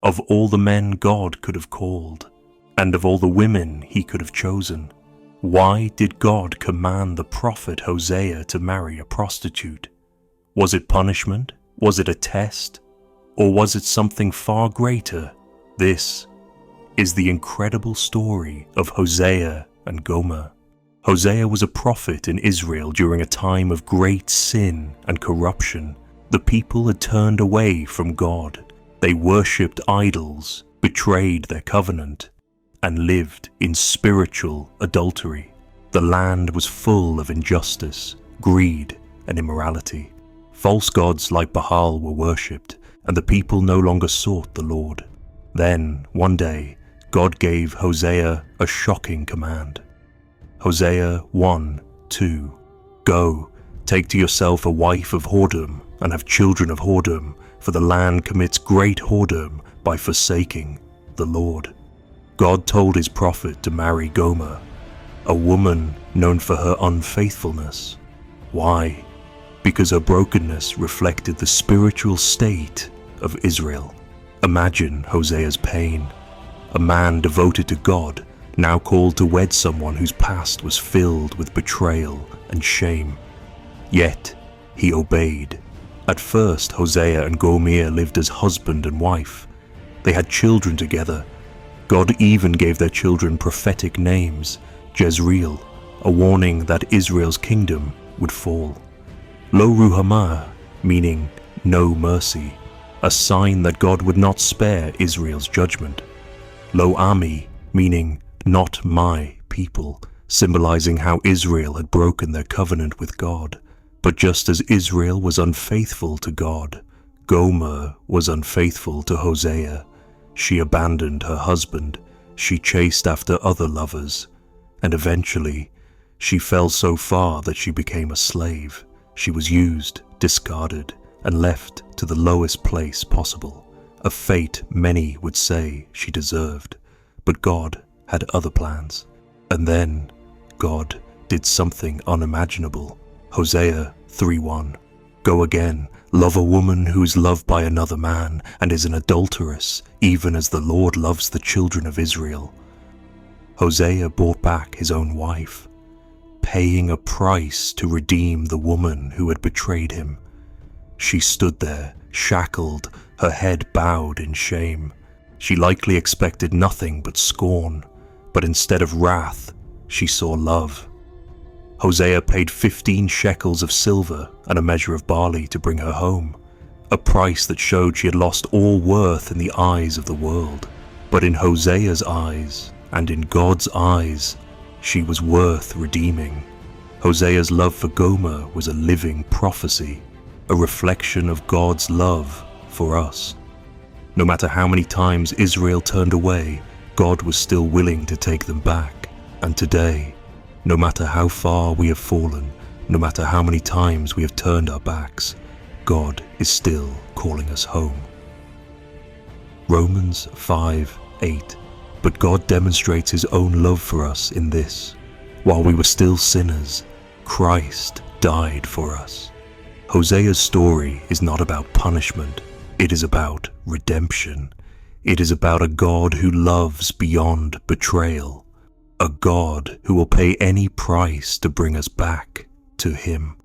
Of all the men God could have called, and of all the women he could have chosen, why did God command the prophet Hosea to marry a prostitute? Was it punishment? Was it a test? Or was it something far greater? This is the incredible story of Hosea and Gomer. Hosea was a prophet in Israel during a time of great sin and corruption. The people had turned away from God. They worshipped idols, betrayed their covenant, and lived in spiritual adultery. The land was full of injustice, greed, and immorality. False gods like Baal were worshipped, and the people no longer sought the Lord. Then, one day, God gave Hosea a shocking command. Hosea 1:2. Go, take to yourself a wife of whoredom, and have children of whoredom, for the land commits great whoredom by forsaking the Lord. God told his prophet to marry Gomer, a woman known for her unfaithfulness. Why? Because her brokenness reflected the spiritual state of Israel. Imagine Hosea's pain. A man devoted to God, now called to wed someone whose past was filled with betrayal and shame. Yet, he obeyed. At first, Hosea and Gomer lived as husband and wife. They had children together. God even gave their children prophetic names: Jezreel, a warning that Israel's kingdom would fall; Lo Ruhamah, meaning no mercy, a sign that God would not spare Israel's judgment; Lo Ami, meaning not my people, symbolizing how Israel had broken their covenant with God. But just as Israel was unfaithful to God, Gomer was unfaithful to Hosea. She abandoned her husband, she chased after other lovers, and eventually she fell so far that she became a slave. She was used, discarded, and left to the lowest place possible, a fate many would say she deserved. But God had other plans. And then God did something unimaginable. Hosea 3:1. Go again, love a woman who is loved by another man and is an adulteress, even as the Lord loves the children of Israel. Hosea bought back his own wife, paying a price to redeem the woman who had betrayed him. She stood there, shackled, her head bowed in shame. She likely expected nothing but scorn, but instead of wrath, she saw love. Hosea paid 15 shekels of silver and a measure of barley to bring her home, a price that showed she had lost all worth in the eyes of the world. But in Hosea's eyes, and in God's eyes, she was worth redeeming. Hosea's love for Gomer was a living prophecy, a reflection of God's love for us. No matter how many times Israel turned away, God was still willing to take them back. And today, no matter how far we have fallen, no matter how many times we have turned our backs, God is still calling us home. Romans 5:8. But God demonstrates his own love for us in this: while we were still sinners, Christ died for us. Hosea's story is not about punishment, it is about redemption. It is about a God who loves beyond betrayal, a God who will pay any price to bring us back to him.